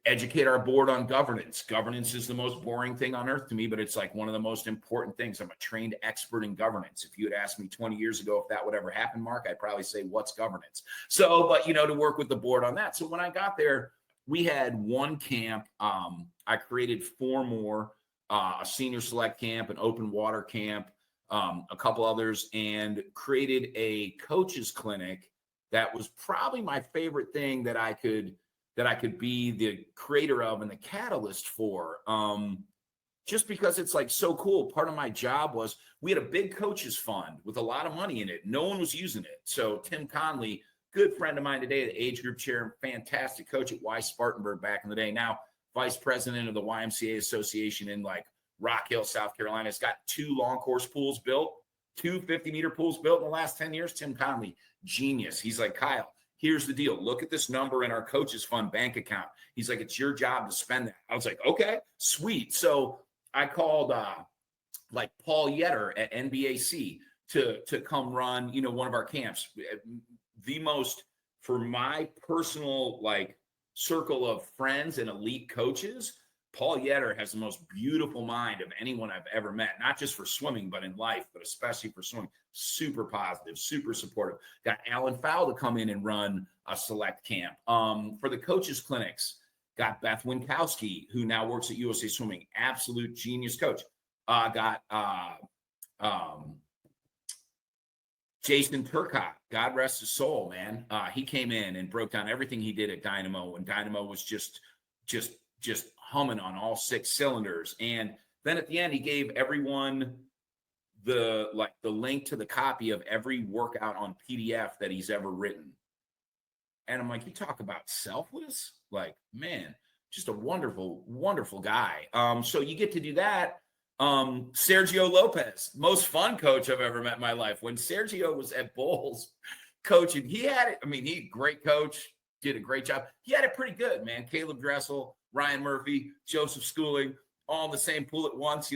Educate our board on governance. Governance is the most boring thing on earth to me, but it's like one of the most important things. I'm a trained expert in governance. If you had asked me 20 years ago if that would ever happen, Mark, I'd probably say, what's governance? So, but to work with the board on that. So when I got there, we had one camp. I created 4 more, a senior select camp, an open water camp, a couple others, and created a coaches clinic that was probably my favorite thing that I could be the creator of and the catalyst for, just because it's like so cool. Part of my job was we had a big coaches fund with a lot of money in it. No one was using it. So Tim Conley, good friend of mine today, the age group chair, fantastic coach at Y Spartanburg back in the day, now vice president of the YMCA Association in like Rock Hill, South Carolina. It's got 2 long course pools built, 2 50-meter pools built in the last 10 years. Tim Conley, genius. He's like, Kyle, here's the deal. Look at this number in our coaches fund bank account. He's like, it's your job to spend that. I was like, okay, sweet. So I called like Paul Yetter at NBAC to come run, one of our camps. The most, for my personal like circle of friends and elite coaches, Paul Yetter has the most beautiful mind of anyone I've ever met, not just for swimming, but in life, but especially for swimming. Super positive, super supportive. Got Alan Fowle to come in and run a select camp. For the coaches clinics, got Beth Winkowski, who now works at USA Swimming, absolute genius coach. Got Jason Turcotte, God rest his soul, man. He came in and broke down everything he did at Dynamo, and Dynamo was just humming on all 6 cylinders. And then at the end, he gave everyone the link to the copy of every workout on PDF that he's ever written. And I'm like, you talk about selfless? Like, man, just a wonderful, wonderful guy. So you get to do that. Sergio Lopez, most fun coach I've ever met in my life. When Sergio was at Bulls coaching, he had it. I mean, he great coach, did a great job. He had it pretty good, man. Caleb Dressel, Ryan Murphy, Joseph Schooling, all in the same pool at once,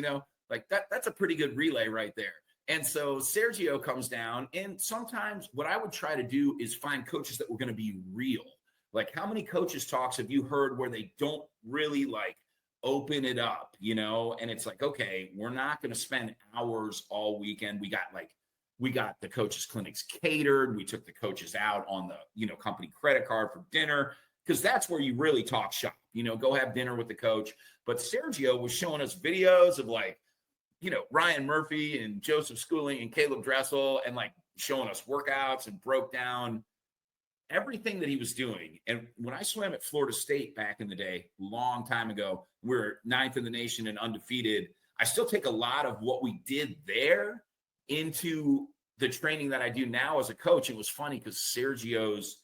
like that's a pretty good relay right there. And so Sergio comes down, and sometimes what I would try to do is find coaches that were going to be real. Like, how many coaches talks have you heard where they don't really like open it up, and it's like, okay, we're not going to spend hours all weekend. We got the coaches clinics catered. We took the coaches out on the, company credit card for dinner, because that's where you really talk shop, go have dinner with the coach. But Sergio was showing us videos of like, Ryan Murphy and Joseph Schooling and Caleb Dressel, and like showing us workouts, and broke down everything that he was doing. And when I swam at Florida State back in the day, long time ago, we were 9th in the nation and undefeated. I still take a lot of what we did there into the training that I do now as a coach. It was funny because Sergio's,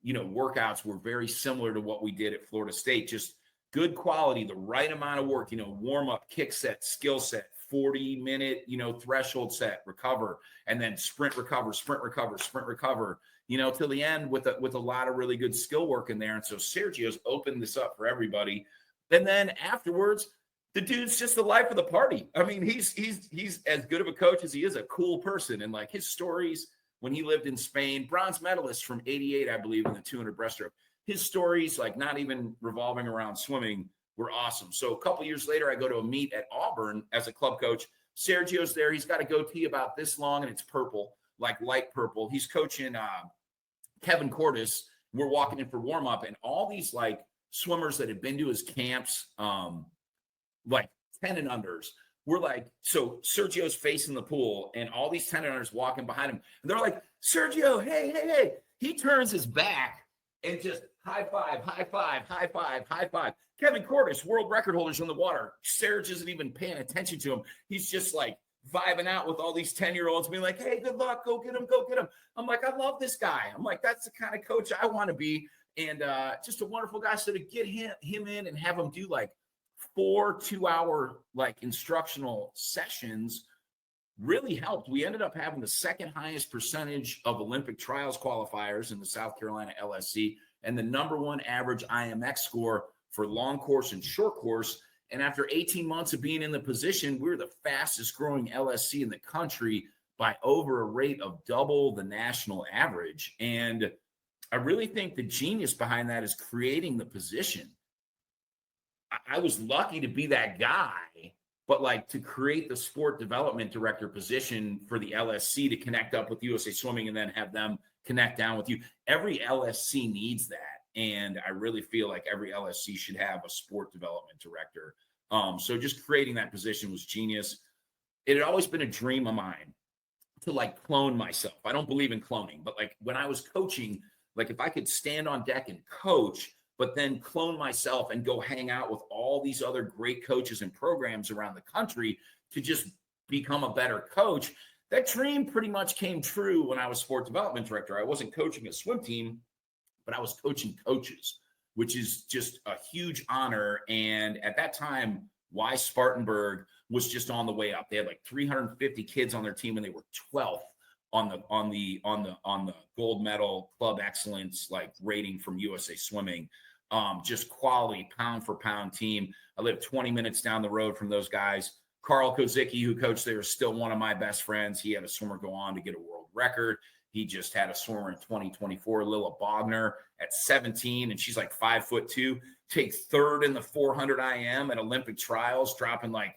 workouts were very similar to what we did at Florida State, just good quality, the right amount of work, warm up, kick set, skill set, 40-minute, threshold set, recover, and then sprint, recover, sprint, recover, sprint, recover, till the end with a lot of really good skill work in there. And so Sergio's opened this up for everybody. And then afterwards, the dude's just the life of the party. I mean, he's as good of a coach as he is a cool person. And like his stories when he lived in Spain, bronze medalist from 88, I believe, in the 200 breaststroke. His stories, like not even revolving around swimming, were awesome. So a couple years later, I go to a meet at Auburn as a club coach. Sergio's there. He's got a goatee about this long, and it's purple, like light purple. He's coaching Kevin Cordes. We're walking in for warm up, and all these like swimmers that had been to his camps, like 10 and unders, we're like, so Sergio's facing the pool, and all these 10 and unders walking behind him, and they're like, Sergio, hey. He turns his back and just high five, high five, high five, high five. Kevin Cordes, world record holders in the water. Serge isn't even paying attention to him. He's just like vibing out with all these 10-year-olds, being like, hey, good luck, go get him, go get him. I'm like, I love this guy. I'm like, that's the kind of coach I want to be. And just a wonderful guy. So to get him in and have him do like 4 2-hour like instructional sessions really helped. We ended up having the second highest percentage of Olympic trials qualifiers in the South Carolina LSC, and the number 1 average IMX score for long course and short course. And after 18 months of being in the position, we were the fastest growing LSC in the country by over a rate of double the national average. And I really think the genius behind that is creating the position. I was lucky to be that guy, but like to create the sport development director position for the LSC to connect up with USA Swimming and then have them connect down with you. Every LSC needs that. And I really feel like every LSC should have a sport development director. So just creating that position was genius. It had always been a dream of mine to like clone myself. I don't believe in cloning, but like when I was coaching, like if I could stand on deck and coach, but then clone myself and go hang out with all these other great coaches and programs around the country to just become a better coach. That dream pretty much came true when I was sport development director. I wasn't coaching a swim team, but I was coaching coaches, which is just a huge honor. And at that time, Y Spartanburg was just on the way up. They had like 350 kids on their team, and they were 12th on the gold medal club excellence like rating from USA Swimming. Just quality pound for pound team. I lived 20 minutes down the road from those guys. Carl Kozicki, who coached there, is still one of my best friends. He had a swimmer go on to get a world record. He just had a swimmer in 2024, Lilla Bogner, at 17, and she's like 5'2", take 3rd in the 400 IM at Olympic trials, dropping like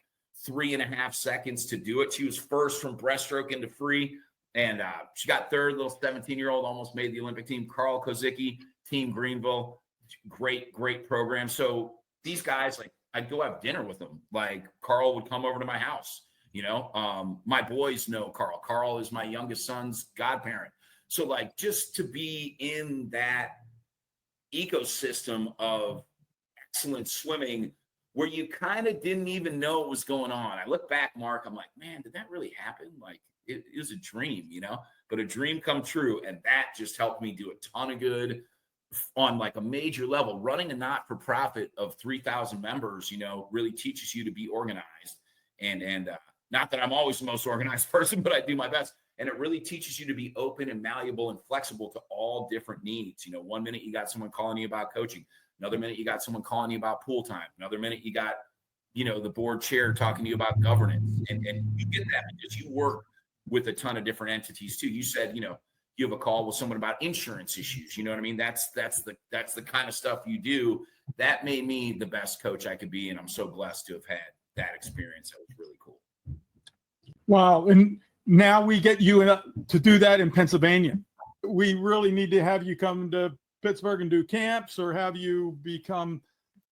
3.5 seconds to do it. She was first from breaststroke into free, and she got 3rd. Little 17-year-old almost made the Olympic team. Carl Kozicki, Team Greenville, great program. So these guys, like, I'd go have dinner with them. Like Carl would come over to my house. My boys know Carl. Carl is my youngest son's godparent. So like just to be in that ecosystem of excellent swimming where you kind of didn't even know what was going on. I look back, Mark, I'm like, man, did that really happen? Like it was a dream, but a dream come true. And that just helped me do a ton of good on like a major level. Running a not-for-profit of 3,000 members, really teaches you to be organized. And not that I'm always the most organized person, but I do my best. And it really teaches you to be open and malleable and flexible to all different needs. You know, one minute you got someone calling you about coaching, another minute you got someone calling you about pool time, another minute you got, you know, the board chair talking to you about governance. And you get that because you work with a ton of different entities too. You said, you know, you have a call with someone about insurance issues. You know what I mean? That's the kind of stuff you do. That made me the best coach I could be. And I'm so blessed to have had that experience. That was really cool. Wow. And now we get you to do that in Pennsylvania. We really need to have you come to Pittsburgh and do camps, or have you become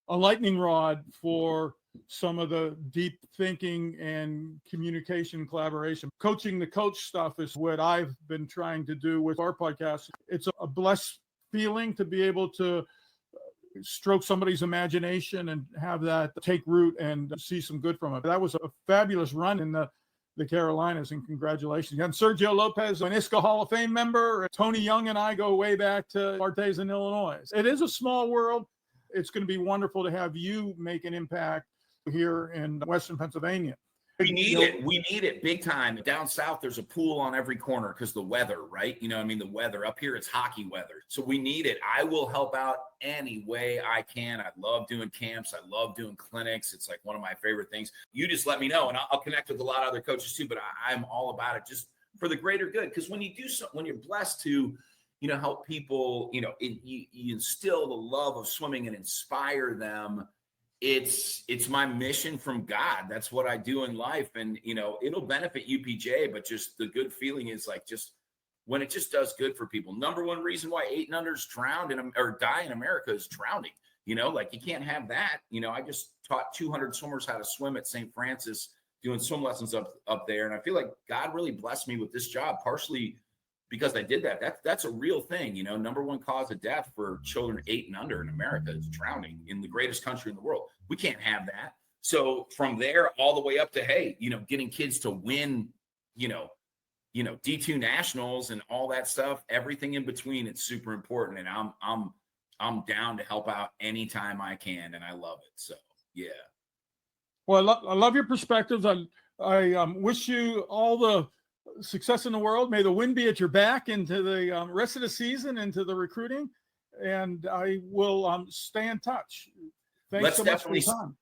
a lightning rod for some of the deep thinking and communication collaboration. Coaching the coach stuff is what I've been trying to do with our podcast. It's a blessed feeling to be able to stroke somebody's imagination and have that take root and see some good from it. That was a fabulous run in the Carolinas, and congratulations. And Sergio Lopez, an ISCA Hall of Fame member. Tony Young and I go way back to our days in Illinois. It is a small world. It's going to be wonderful to have you make an impact here in Western Pennsylvania. We need it. We need it big time. Down south, there's a pool on every corner because the weather, right? You know what I mean? The weather. Up here, it's hockey weather. So we need it. I will help out any way I can. I love doing camps. I love doing clinics. It's like one of my favorite things. You just let me know, and I'll connect with a lot of other coaches too, but I'm all about it just for the greater good. Because when you do something, when you're blessed to, you know, help people, you know, you instill the love of swimming and inspire them. It's my mission from God. That's what I do in life. And, you know, it'll benefit UPJ, but just the good feeling is like just when it just does good for people. Number one reason why 8 and unders drowned or die in America is drowning. You know, like you can't have that. You know, I just taught 200 swimmers how to swim at St. Francis, doing swim lessons up there. And I feel like God really blessed me with this job, partially because I did that. That's a real thing. You know, number one cause of death for children 8 and under in America is drowning in the greatest country in the world. We can't have that. So from there all the way up to, hey, you know, getting kids to win, you know, D2 nationals and all that stuff, everything in between, it's super important. And I'm down to help out anytime I can. And I love it. So, yeah. Well, I love your perspectives. I wish you all the success in the world. May the wind be at your back into the rest of the season, into the recruiting, and I will stay in touch. Thanks so much for your time.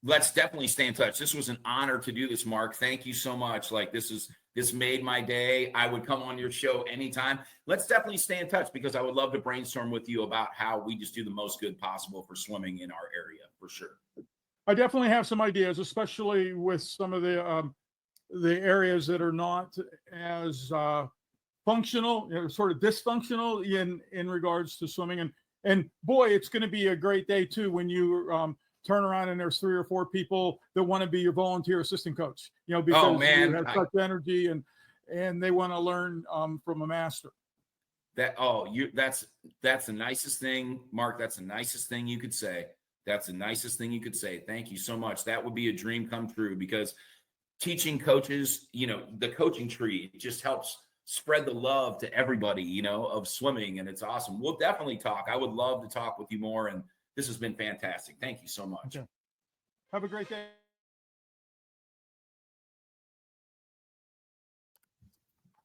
Let's definitely stay in touch. This was an honor to do this, Mark. Thank you so much. Like this made my day. I would come on your show anytime. Let's definitely stay in touch because I would love to brainstorm with you about how we just do the most good possible for swimming in our area, for sure. I definitely have some ideas, especially with some of the areas that are not as functional, you know, sort of dysfunctional in regards to swimming. And boy, it's going to be a great day too when you turn around and there's 3 or 4 people that want to be your volunteer assistant coach. You know, because you have such energy and they want to learn from a master. That's the nicest thing, Mark. That's the nicest thing you could say. That's the nicest thing you could say. Thank you so much. That would be a dream come true because teaching coaches, you know, the coaching tree, it just helps spread the love to everybody, you know, of swimming. And it's awesome. We'll definitely talk. I would love to talk with you more. And this has been fantastic. Thank you so much. Okay. Have a great day.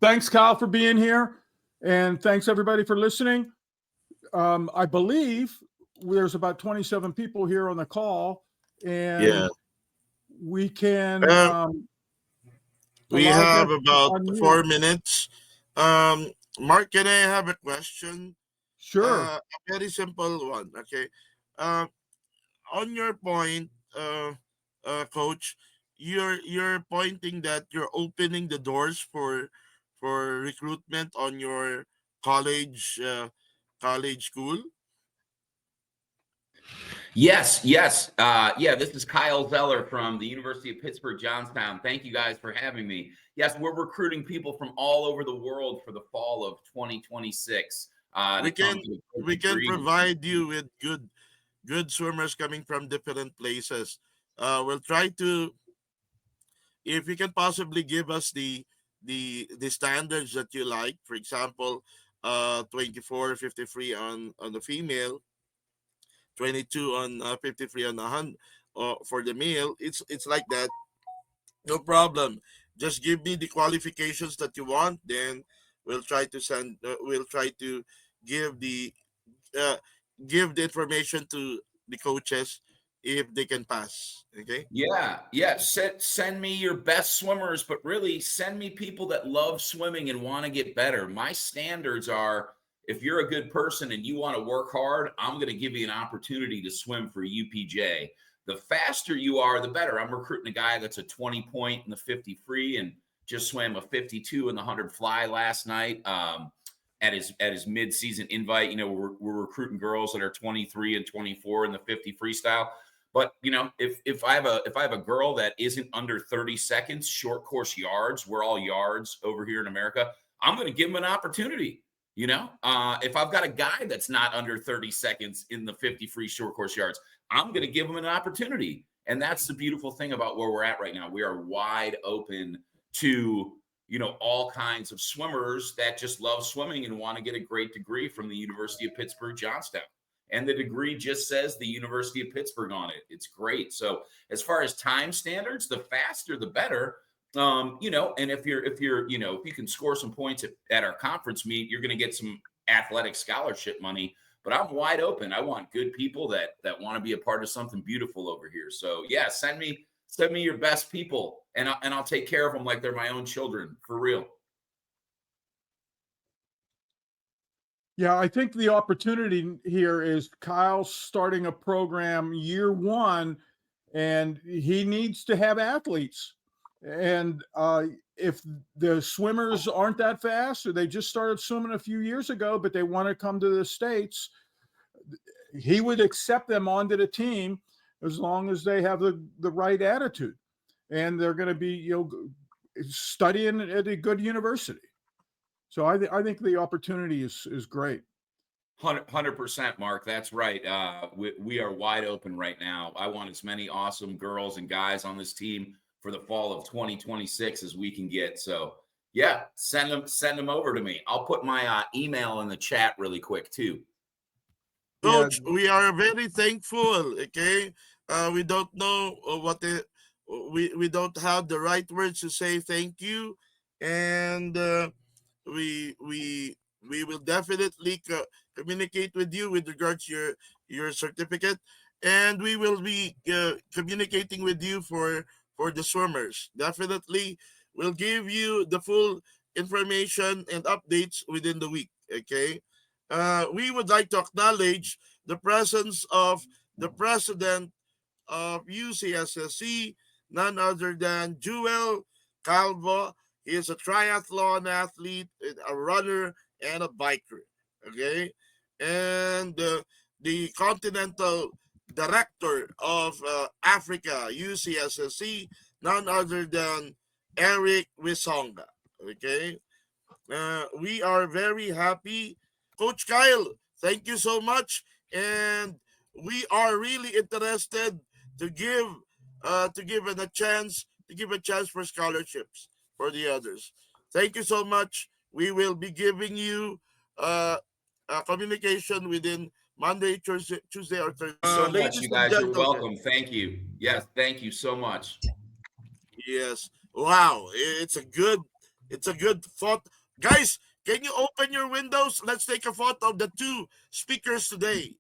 Thanks, Kyle, for being here. And thanks everybody for listening. I believe there's about 27 people here on the call, and we can. We have about 4 minutes. Mark, can I have a question? Sure. A very simple one. Okay. On your point, Coach, you're pointing that you're opening the doors for recruitment on your college school. Yes. This is Kile Zeller from the University of Pittsburgh, Johnstown. Thank you guys for having me. Yes, we're recruiting people from all over the world for the fall of 2026. We can provide you with good swimmers coming from different places. We'll try to, if you can possibly give us the standards that you like. For example, 24, 53 on the female, 22 on 53 on the for the male. It's like that. No problem. Just give me the qualifications that you want, then we'll try to send. We'll try to give the uh, give the information to the coaches if they can pass. Okay. Yeah, yeah. Send me your best swimmers, but really send me people that love swimming and want to get better. My standards are, if you're a good person and you want to work hard, I'm going to give you an opportunity to swim for UPJ. The faster you are, the better. I'm recruiting a guy that's a 20 point in the 50 free and just swam a 52 in the 100 fly last night. At his mid-season invite, we're recruiting girls that are 23 and 24 in the 50 freestyle. But if I have a girl that isn't under 30 seconds, short course yards, we're all yards over here in America, I'm going to give them an opportunity. If I've got a guy that's not under 30 seconds in the 50 free short course yards, I'm going to give him an opportunity. And that's the beautiful thing about where we're at right now. We are wide open to all kinds of swimmers that just love swimming and want to get a great degree from the University of Pittsburgh, Johnstown. And the degree just says the University of Pittsburgh on it. It's great. So as far as time standards, the faster, the better. And if you can score some points at our conference meet, you're going to get some athletic scholarship money. But I'm wide open. I want good people that want to be a part of something beautiful over here. So yeah, send me your best people, and I'll take care of them like they're my own children, for real. Yeah, I think the opportunity here is Kyle's starting a program year one, and he needs to have athletes. And if the swimmers aren't that fast, or they just started swimming a few years ago, but they want to come to the States, he would accept them onto the team as long as they have the right attitude, and they're going to be studying at a good university. So I think the opportunity is great. 100%, Mark. That's right. We are wide open right now. I want as many awesome girls and guys on this team for the fall of 2026 as we can get. So yeah, send them over to me. I'll put my email in the chat really quick too. Coach, we are very thankful. Okay, we don't know we don't have the right words to say thank you, and we will definitely communicate with you with regards to your certificate, and we will be communicating with you for the swimmers. Definitely, we'll give you the full information and updates within the week. Okay. We would like to acknowledge the presence of the president of UCSSC, none other than Joel Calvo. He is a triathlon athlete, a runner, and a biker. Okay, and the continental director of Africa, UCSSC, none other than Eric Wisonga. Okay, we are very happy. Coach Kyle, thank you so much. And we are really interested to give it a chance for scholarships for the others. Thank you so much. We will be giving you a communication within Monday, Tuesday or Thursday. So much, you guys. You're welcome. Thank you. Yes, thank you so much. Yes. Wow. It's a good thought. Guys, can you open your windows? Let's take a photo of the two speakers today.